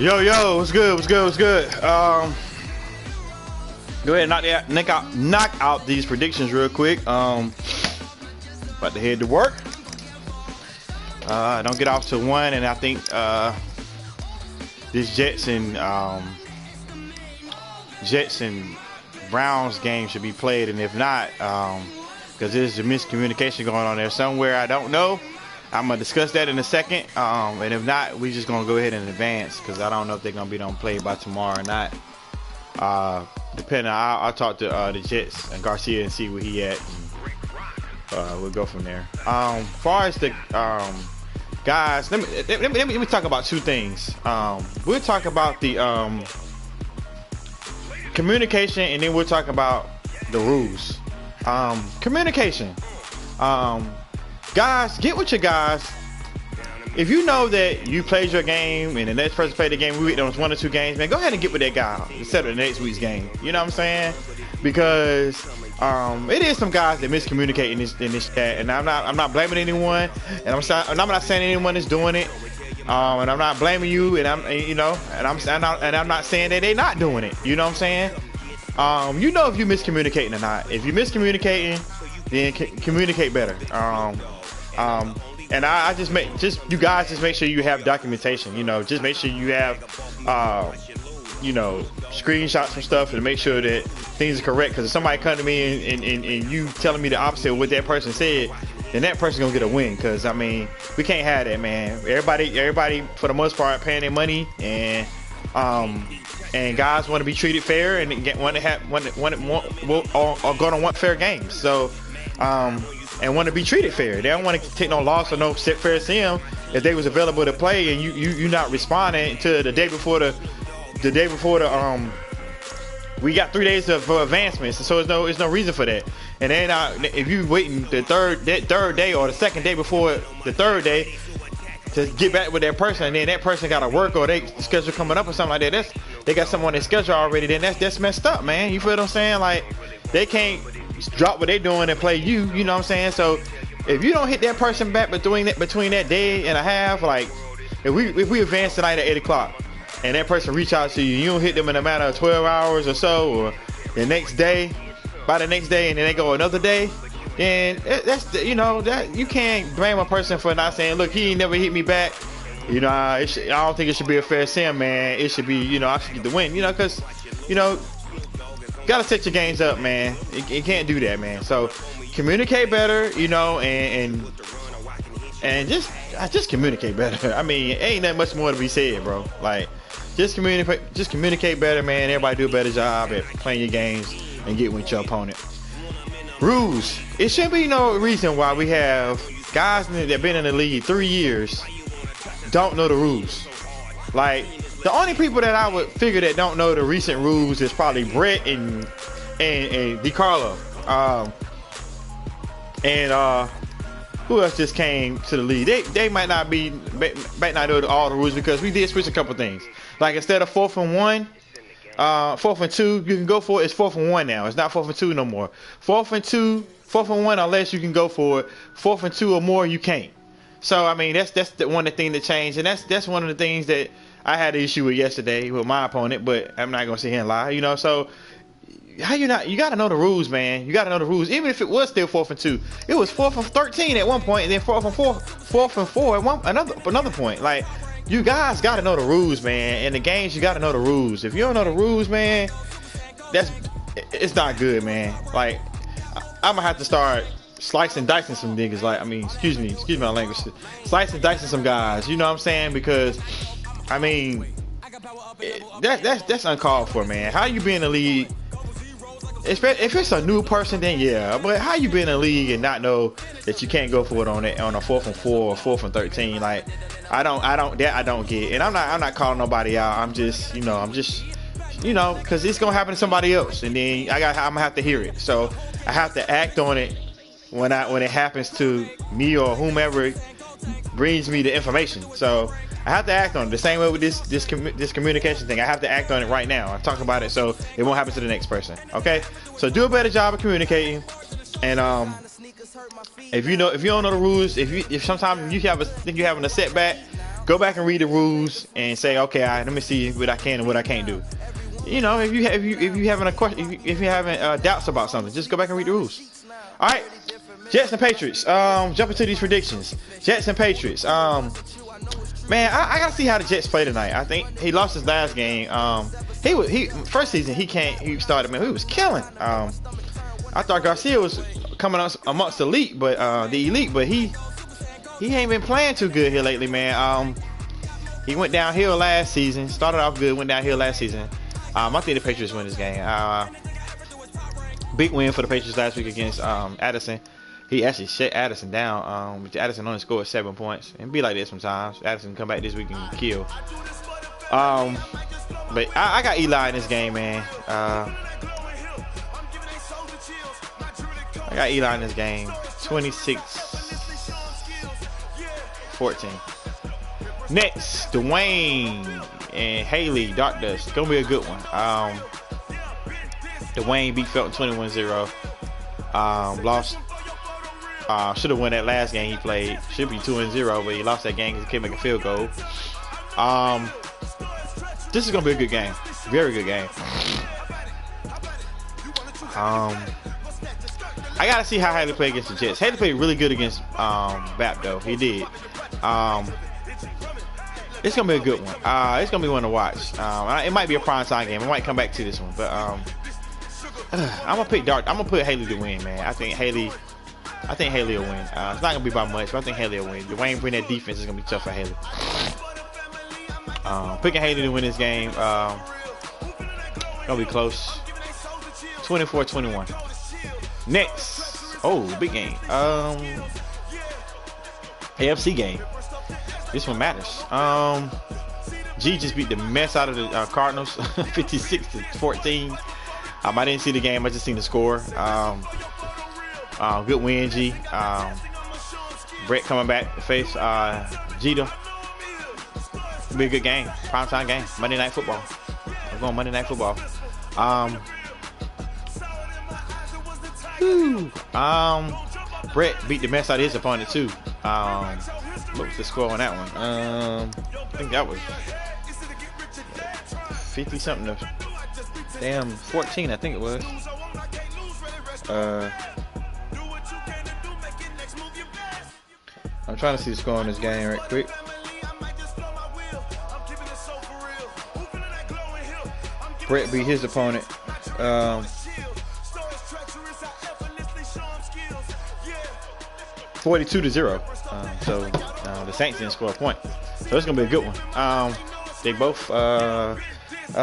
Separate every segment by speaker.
Speaker 1: Yo, what's good? Go ahead and knock out these predictions real quick. About to head to work. Don't get off till 1, and I think this Jets and Browns game should be played, and if not, because there's a miscommunication going on there somewhere, I don't know. I'm gonna discuss that in a second, and if not, we just gonna go ahead and advance because I don't know if they're gonna be on play by tomorrow or not. Depending, I'll talk to the Jets and Garcia and see where he at. And, we'll go from there. As far as the guys, let me talk about two things. We'll talk about the communication, and then we'll talk about the rules. Communication. Guys, get with your guys. If you know that you played your game and the next person played the game, we waiting on 1 or 2 games, man, go ahead and get with that guy instead of the next week's game. You know what I'm saying? Because it is some guys that miscommunicate in this chat, and I'm not blaming anyone, and I'm not saying anyone is doing it, and I'm not blaming you, and I'm not saying that they're not doing it. You know what I'm saying? You know if you miscommunicating or not. If you're miscommunicating, then communicate better. And I you guys just make sure you have documentation. You know, just make sure you have screenshots from stuff to make sure that things are correct. Because if somebody come to me and you telling me the opposite of what that person said, then that person's gonna get a win. Because I mean, we can't have that, man. Everybody for the most part paying their money, and guys want to be treated fair and are gonna want fair games. So and want to be treated fair. They don't want to take no loss or no fair sim if they was available to play, and you not responding to the day before the we got 3 days for advancements, so there's no reason for that. And then if you waiting that third day or the second day before the third day to get back with that person, and then that person got to work or they schedule coming up or something like that, they got someone on their schedule already, then that's messed up, man. You feel what I'm saying? Like, they can't drop what they doing and play you know what I'm saying? So if you don't hit that person back between that day and a half, like if we advance tonight at 8 o'clock and that person reach out to you, you don't hit them in a matter of 12 hours or so, or by the next day, and then they go another day, then that's that you can't blame a person for not saying, look, he ain't never hit me back. I don't think it should be a fair sim, man. It should be, I should get the win, because gotta set your games up, man. You can't do that, man. So communicate better, and just communicate better. I mean, ain't that much more to be said, bro. Like, just communicate better, man. Everybody do a better job at playing your games and get with your opponent. Rules. It should be no reason why we have guys that been in the league 3 years don't know the rules. Like, the only people that I would figure that don't know the recent rules is probably Brett and DiCarlo. Who else just came to the league? They might not know all the rules, because we did switch a couple things. Like, instead of 4th and 1, 4th and 2, you can go for it. It's 4th and 1 now. It's not 4th and 2 no more. 4th and 1, unless you can go for it. 4th and 2 or more, you can't. So I mean, that's the one of the things that changed, and that's one of the things that I had an issue with yesterday with my opponent, but I'm not gonna sit here and lie, So you gotta know the rules, man. You gotta know the rules. Even if it was still 4th and 2, it was 4th and 13 at one point, and then 4th and 4 at another point. Like, you guys gotta know the rules, man. In the games, you gotta know the rules. If you don't know the rules, man, it's not good, man. Like, I'm gonna have to start slicing, dicing some niggas. Like, I mean, excuse my language. Slicing, dicing some guys. You know what I'm saying? Because I mean, that's uncalled for, man. How you be in the league? If it's a new person, then yeah. But how you be in the league and not know that you can't go for it on a 4th and 4 or 4th and 13? Like, I don't get. And I'm not calling nobody out. I'm just because it's gonna happen to somebody else, and then I'm gonna have to hear it. So I have to act on it when it happens to me or whomever brings me the information. So I have to act on it. The same way with this communication thing. I have to act on it right now. I talk about it so it won't happen to the next person. Okay? So do a better job of communicating. And if you don't know the rules, if sometimes think you're having a setback, Go back and read the rules and say, okay, all right, let me see what I can and what I can't do. You know, if you having a question, if you having doubts about something, just go back and read the rules. All right, Jets and Patriots. Jump into these predictions. Jets and Patriots. Man, I gotta see how the Jets play tonight. I think he lost his last game. He first season he started, man, he was killing. I thought Garcia was coming up amongst the elite, but he ain't been playing too good here lately, man. He went downhill last season. Started off good, went downhill last season. I think the Patriots win this game. Big win for the Patriots last week against Addison. He actually shut Addison down. Addison only scored 7 points. And be like this sometimes. Addison come back this week and kill. But I got Eli in this game, man. I got Eli in this game. 26-14. Next, Dwayne and Haley, Dark Dust. It's gonna be a good one. Dwayne beat Felton 21-0. Lost. Should have won that last game he played. Should be 2-0, but he lost that game because he couldn't make a field goal. This is gonna be a good game. Very good game. I gotta see how Haley played against the Jets. Haley played really good against Bap though. He did. It's gonna be a good one. It's gonna be one to watch. It might be a prime time game. I might come back to this one, but I'm gonna pick Dark. I'm gonna put Haley to win, man. I think Haley will win. It's not gonna be by much, but I think Haley will win. Dwayne bring that defense is gonna be tough for Haley. Picking Haley to win this game. Gonna be close. 24-21. Next, big game. AFC game. This one matters. G just beat the mess out of the Cardinals, 56-14. I didn't see the game. I just seen the score. Good win, G. Brett coming back to face Jeter. It'll be a good game. Primetime game. Monday Night Football. I'm going Monday Night Football. Brett beat the mess out of his opponent too. What was the score on that one? I think that was 50 something to 14. I think it was. I'm trying to see the score on this game right quick. Brett beat his opponent. 42-0. So the Saints didn't score a point. So it's gonna be a good one. They both. I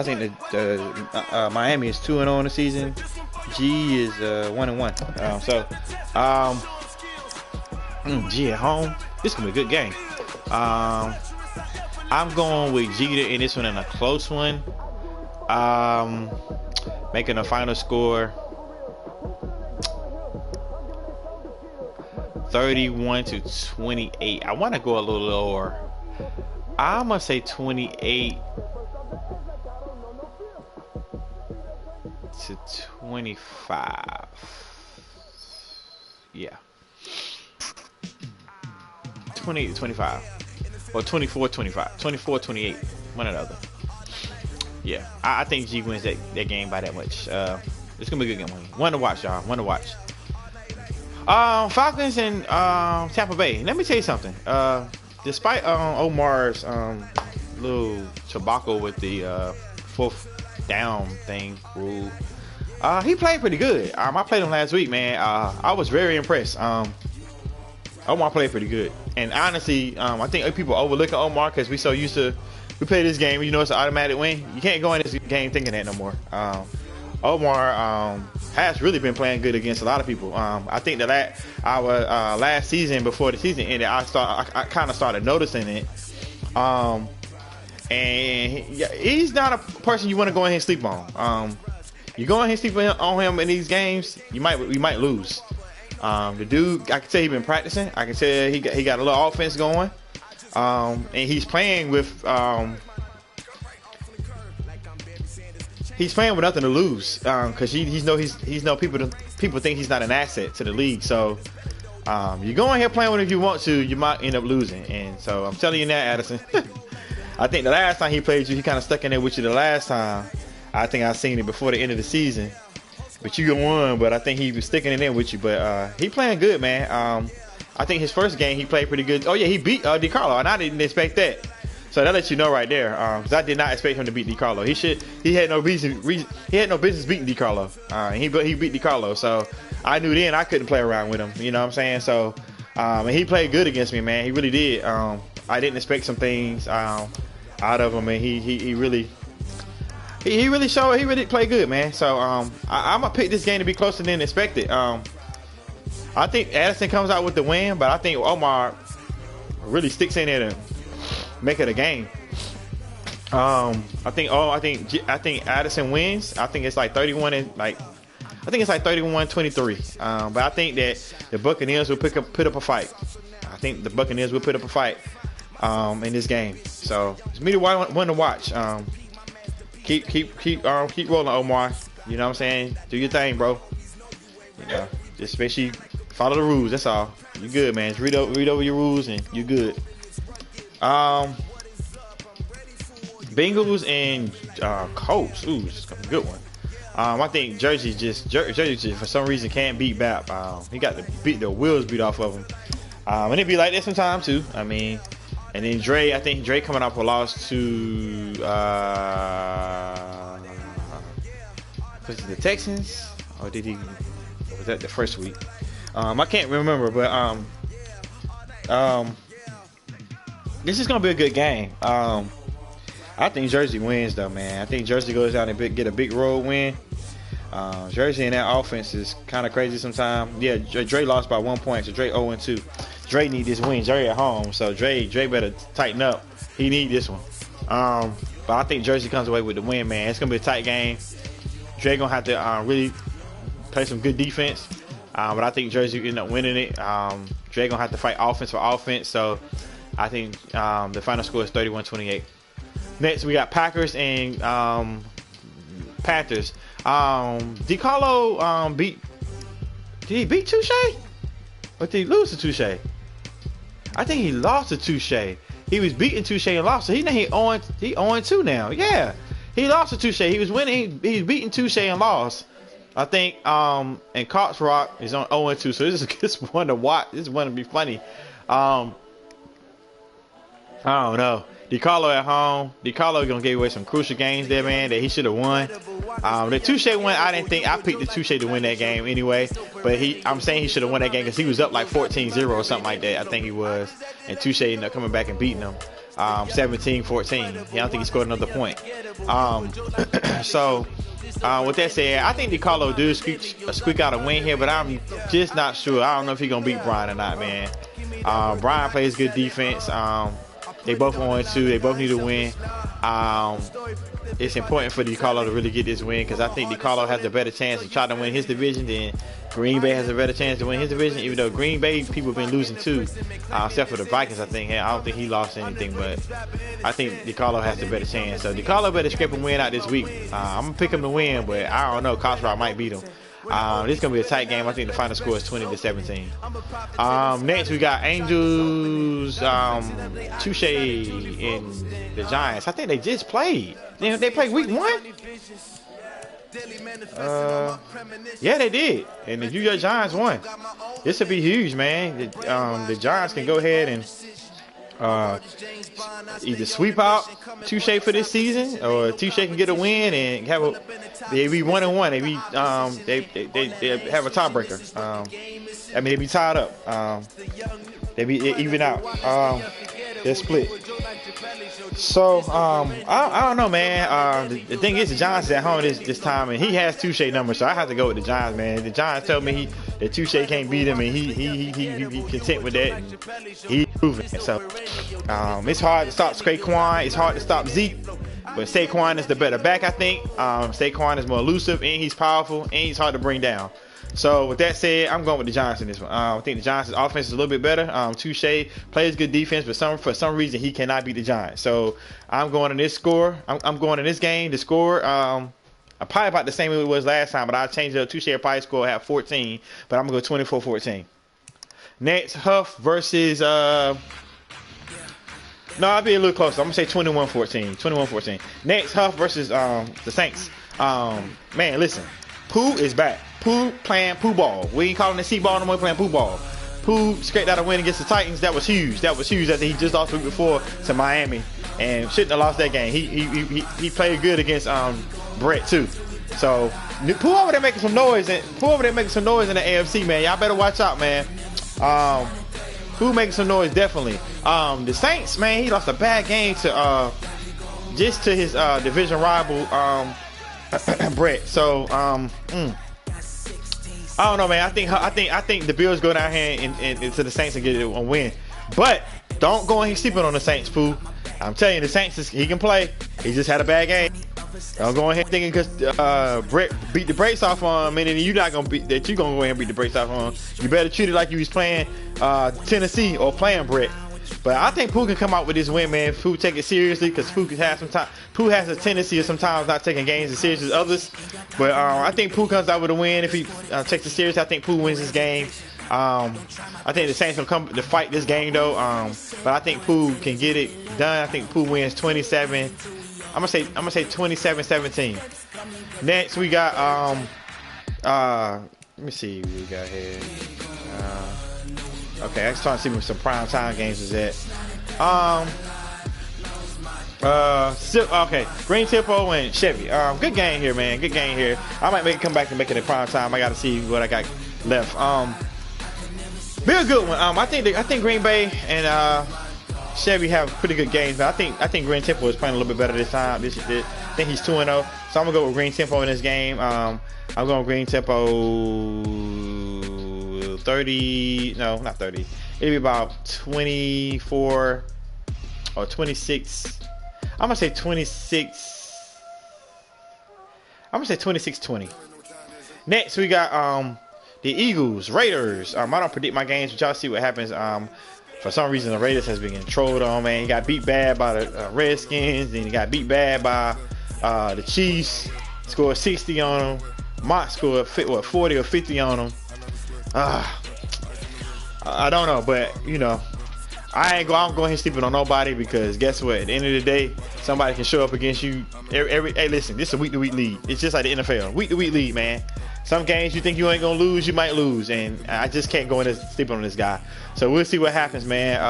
Speaker 1: think that Miami is 2-0 in the season. G is 1-1. G at home. This is gonna be a good game. I'm going with Jeter in this one in a close one. Making a final score 31-28. I want to go a little lower. I'm gonna say 28-25. Yeah, 28-25 or 24-25, 24-28, one or the other. Yeah, I think G wins that game by that much. It's gonna be a good game. One to watch, y'all. One to watch. Falcons and Tampa Bay. Let me tell you something. Despite Omar's little tobacco with the 4th down thing rule, he played pretty good. I played him last week, man. I was very impressed. Omar played pretty good, and honestly, I think people overlook Omar because we so used to. We play this game, you know, it's an automatic win. You can't go in this game thinking that no more. Omar has really been playing good against a lot of people. I think that our last season, before the season ended, I kind of started noticing it. And he's not a person you want to go in here and sleep on. You go in here and sleep on him in these games, we might lose. The dude, I can tell he's been practicing. I can tell he got a little offense going. And he's playing with nothing to lose, because he's no people think he's not an asset to the league. So You go in here playing with him if you want to, you might end up losing. And so I'm telling you now, Addison. I think the last time he played you, he kind of stuck in there with you the last time. I think I seen it before the end of the season. But you won, but I think he was sticking in there with you. But he playing good, man. I think his first game he played pretty good. Oh yeah, he beat DiCarlo, and I didn't expect that. So that lets you know right there, because I did not expect him to beat DiCarlo. He had no reason. He had no business beating DiCarlo. He beat DiCarlo, so I knew then I couldn't play around with him. You know what I'm saying? So, and he played good against me, man. He really did. I didn't expect some things out of him, and he really showed. He really played good, man. So I'm gonna pick this game to be closer than expected. I think Addison comes out with the win, but I think Omar really sticks in there to make it a game. I think Addison wins. I think it's like 31-23. But I think that the Buccaneers will put up a fight. I think the Buccaneers will put up a fight in this game. So it's me the one to watch. Keep rolling, Omar. You know what I'm saying? Do your thing, bro. You know, just make sure you follow the rules. That's all. You good, man. Just read over your rules and you good. Bengals and Colts. Ooh, this is gonna be a good one. I think Jersey just for some reason can't beat Bap. He got the wheels beat off of him. And it be like that sometimes too. I mean, and then Dre. I think Dre coming off a loss to was it the Texans, or did he? Or was that the first week? I can't remember, but this is gonna be a good game. I think Jersey wins though, man. I think Jersey goes out and get a big road win. Jersey and that offense is kind of crazy sometimes. Yeah, Dre lost by 1 point, so Dre 0-2. Dre need this win. Dre at home, so Dre better tighten up. He need this one. But I think Jersey comes away with the win, man. It's gonna be a tight game. Dre gonna have to really play some good defense. But I think Jersey end up winning it. Dre gonna have to fight offense for offense. So I think the final score is 31-28. Next, we got Packers and Panthers. DiCarlo did he beat Touche? Or did he lose to Touche? I think he lost to Touche. He was beating Touche and lost. So he 0-2 now. Yeah. He lost to Touche. He was winning. He's beating Touche and lost. I think and Cox Rock is on 0-2. So this is one to watch. This is one to be funny. I don't know. DiCarlo at home. DiCarlo gonna give away some crucial games there, man, that he should have won. The Touche win, I picked the Touche to win that game anyway. But I'm saying he should have won that game because he was up like 14-0 or something like that. I think he was. And Touche ended up coming back and beating him. 17-14. I don't think he scored another point. So with that said, I think DiCarlo do squeak out a win here, but I'm just not sure. I don't know if he's gonna beat Brian or not, man. Brian plays good defense. They both 0-2. They both need to win. It's important for DiCarlo to really get this win because I think DiCarlo has a better chance to try to win his division than Green Bay has a better chance to win his division, even though Green Bay people have been losing too, except for the Vikings, I think. I don't think he lost anything, but I think DiCarlo has the better chance. So DiCarlo better scrape a win out this week. I'm going to pick him to win, but I don't know. Cosrock might beat him. This is going to be a tight game. I think the final score is 20-17. Next, we got Angels, Touche, and the Giants. I think they just played. They played week 1? Yeah, they did. And the New York Giants won. This would be huge, man. The Giants can go ahead and either sweep out Touche for this season, or Touche can get a win and they be 1-1. They have a tiebreaker. I mean, they be tied up. They be even out. They're split. So I don't know, man. The thing is, the Giants at home this time, and he has Touche numbers, so I have to go with the Giants, man. The Giants tell me that Touche can't beat him, and he content with that. And he's proving it. So it's hard to stop Saquon. It's hard to stop Zeke, but Saquon is the better back, I think. Saquon is more elusive, and he's powerful, and he's hard to bring down. So with that said, I'm going with the Giants in this one. I think the Giants' offense is a little bit better. Touche plays good defense, but for some reason he cannot beat the Giants. So I'm going in this score. I'm going in this game. The score, probably about the same as it was last time, but I changed it up. Touche probably score at 14, but I'm going to go 24-14. Next, Huff versus no, I'll be a little closer. I'm gonna say 21-14. 21-14. Next, Huff versus the Saints. Man, listen, Pooh is back. Pooh playing Pooh ball. We ain't calling it C ball no more. Playing Pooh ball. Pooh scraped out a win against the Titans. That was huge. That was huge. After he just lost the week before to Miami and shouldn't have lost that game. He played good against Brett too. So Pooh over there making some noise and Pooh over there making some noise in the AFC, man. Y'all better watch out, man. Pooh making some noise definitely. The Saints, man, he lost a bad game to just to his division rival Brett. So I don't know, man. I think the Bills go down here and to the Saints and get a win. But don't go in here sleeping on the Saints, Pooh. I'm telling you, the Saints, he can play. He just had a bad game. Don't go in here thinking because Brett beat the brakes off on him, and then you're not gonna beat that. You're gonna go ahead and beat the brakes off on him. You better treat it like you was playing Tennessee or playing Brett. But I think Pooh can come out with this win, man. Pooh take it seriously because Pooh can have some time. Pooh has a tendency of sometimes not taking games as serious as others. But I think Pooh comes out with a win if he takes it seriously. I think Pooh wins this game. I think the Saints will come to fight this game though. But I think Pooh can get it done. I think Pooh wins 27. I'm gonna say 27-17. Next we got let me see what we got here. Okay, I was trying to see what some prime time games is at. Okay, Green Tempo and Chevy. Good game here, man. Good game here. I might make it come back and make it a prime time. I got to see what I got left. Be a good one. I think Green Bay and Chevy have pretty good games, but I think Green Tempo is playing a little bit better this time. I think he's 2-0, so I'm gonna go with Green Tempo in this game. I'm going Green Tempo 30. No, not 30. It'll be about 24 or 26. I'm gonna say 26. I'm gonna say 26-20. Next we got the Eagles, Raiders. I don't predict my games, but y'all see what happens. For some reason, the Raiders has been getting trolled on, man. He got beat bad by the Redskins, then he got beat bad by the Chiefs. Scored 60 on them. Mott scored 40 or 50 on them. I don't know, but you know, I ain't going here sleeping on nobody because guess what? At the end of the day, somebody can show up against you. Hey, listen, this is a week-to-week league. It's just like the NFL, week-to-week league, man. Some games you think you ain't gonna lose, you might lose, and I just can't go in and sleep on this guy. So we'll see what happens, man.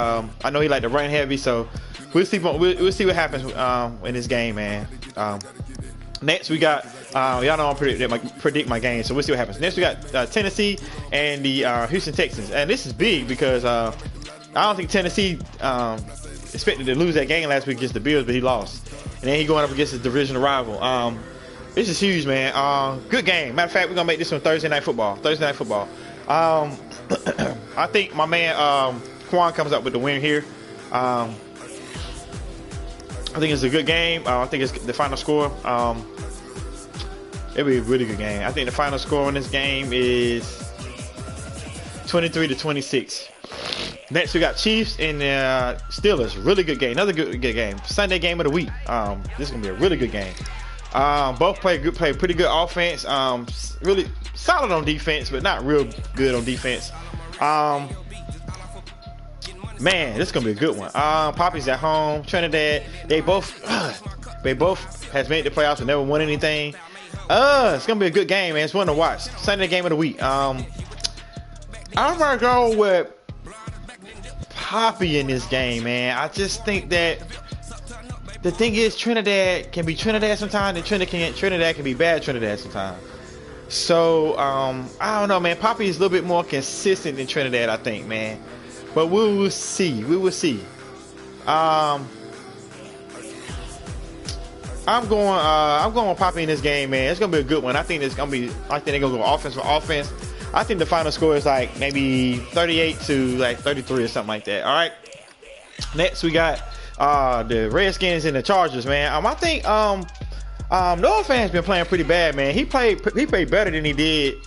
Speaker 1: I know he like to run heavy, so we'll see what happens in this game, man. Next we got y'all know I predict my game, so we'll see what happens. Next we got Tennessee and the Houston Texans, and this is big because I don't think Tennessee expected to lose that game last week against the Bills, but he lost, and then he going up against his divisional rival. This is huge, man. Good game. Matter of fact, we're gonna make this one Thursday night football. I think my man Quan comes up with the win here. I think it's a good game. I think it's the final score. It'll be a really good game. I think the final score in this game is 23-26. Next we got Chiefs and Steelers. Really good game. Another good game. Sunday game of the week. This is gonna be a really good game. Both play pretty good offense. Really solid on defense, but not real good on defense. Man, this is gonna be a good one. Poppy's at home. Trinidad. They both has made the playoffs and never won anything. It's gonna be a good game, man. It's one to watch. Sunday game of the week. I'm gonna go with Poppy in this game, man. I just think that the thing is Trinidad can be Trinidad sometimes, and Trinidad can be bad Trinidad sometimes. So I don't know, man. Poppy is a little bit more consistent than Trinidad, I think, man. But we will see. We will see. I'm going with Poppy in this game, man. It's gonna be a good one. I think they're gonna go offense for offense. I think the final score is like maybe 38 to like 33 or something like that. All right. Next we got the Redskins and the Chargers, man. I think Noah Fan's been playing pretty bad, man. He played better than he did.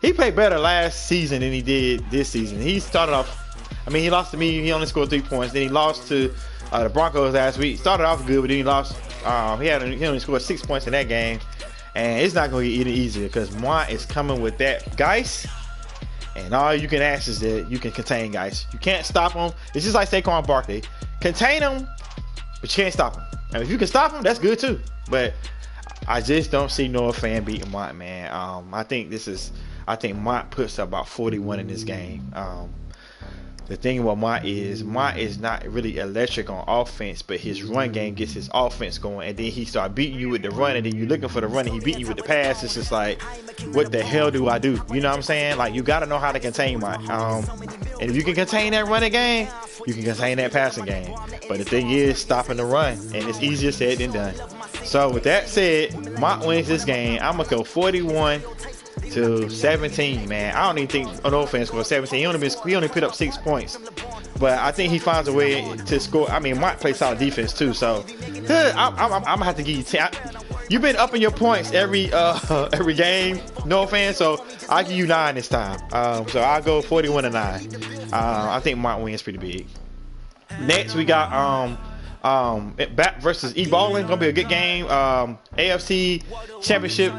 Speaker 1: He played better last season than he did this season. He started off. I mean, he lost to me. He only scored 3 points. Then he lost to the Broncos last week. Started off good, but then he lost. He only scored 6 points in that game, and it's not going to get any easier because Mont is coming with that Geis. And all you can ask is that you can contain guys. You can't stop them. It's just like Saquon Barkley. Contain them, but you can't stop them. And if you can stop them, that's good too. But I just don't see Noah Fan beating Mont, man. I think Mont puts up about 41 in this game. The thing about Mont is not really electric on offense, but his run game gets his offense going, and then he start beating you with the run, and then you looking for the run, and he beating you with the pass. It's just like, what the hell do I do? You know what I'm saying? Like, you got to know how to contain Mont. And if you can contain that running game, you can contain that passing game. But the thing is, stopping the run, and it's easier said than done. So with that said, Mont wins this game. I'm gonna go 41-17, man. I don't even think an offense scored 17. He only put up 6 points, but I think he finds a way to score. I mean, Mont plays solid defense too, so I'm gonna have to give you 10. You've been upping your points every game, no offense, so I'll give you 9 this time. So I'll go 41-9. I think Mont wins pretty big. Next we got Bat versus E-Ballin. Gonna be a good game. AFC Championship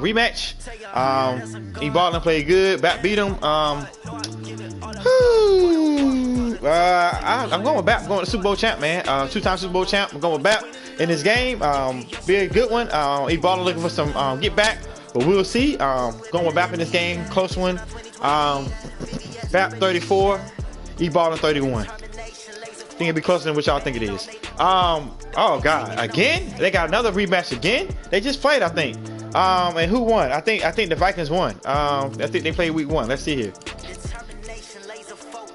Speaker 1: rematch. E-Ballin played good. Bat beat him. I'm going with Bat. I'm going to Super Bowl champ, man. 2-time Super Bowl champ. I'm going with Bat in this game. Be a good one. E-Ballin looking for some get back, but we'll see. Going with Bat in this game. Close one. Bat 34. E-Ballin 31. I think it'll be closer than what y'all think it is. Oh God, again? They got another rematch again? They just played, I think. And who won? I think the Vikings won. I think they played week 1. Let's see here.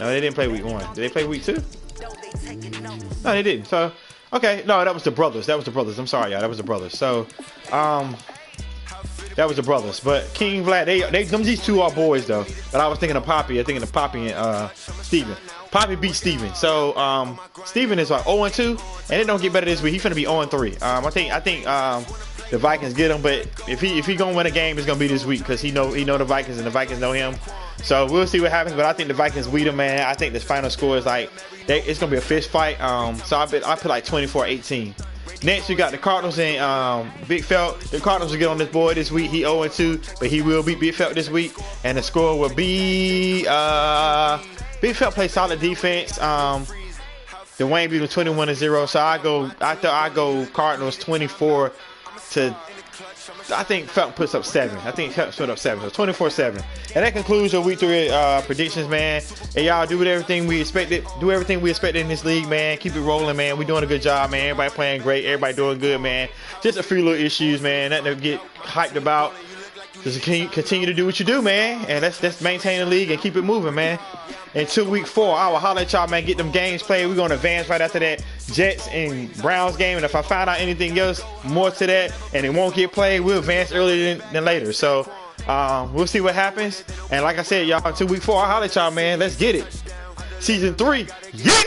Speaker 1: No, they didn't play week 1. Did they play week 2? No, they didn't. So, okay. No, that was the brothers. I'm sorry, y'all. That was the brothers. So, that was the brothers. But King Vlad, these two are boys though. But I was thinking of Poppy. And Steven. Poppy beat Steven. So Steven is like 0-2, and it don't get better this week. He's gonna be 0-3. I think the Vikings get him, but if he gonna win a game, it's gonna be this week because he know the Vikings and the Vikings know him. So we'll see what happens. But I think the Vikings beat him, man. I think this final score is like it's gonna be a fist fight. So I put like 24-18. Next, we got the Cardinals and Big Felt. The Cardinals will get on this board this week. He 0-2, but he will beat Big Felt this week, and the score will be Big Felt plays solid defense. Dwayne beat him 21-0. So I go Cardinals 24 to. I think Felton puts up 7. I think Felton put up 7. So 24-7. And that concludes your week 3 predictions, man. And y'all do everything we expected. Do everything we expected in this league, man. Keep it rolling, man. We doing a good job, man. Everybody playing great. Everybody doing good, man. Just a few little issues, man. Nothing to get hyped about. Just continue to do what you do, man. And let's maintain the league and keep it moving, man. Until week 4, I will holler at y'all, man. Get them games played. We're going to advance right after that Jets and Browns game. And if I find out anything else more to that and it won't get played, we'll advance earlier than later. So we'll see what happens. And like I said, y'all, until week 4, I'll holler at y'all, man. Let's get it. Season 3. Yeah!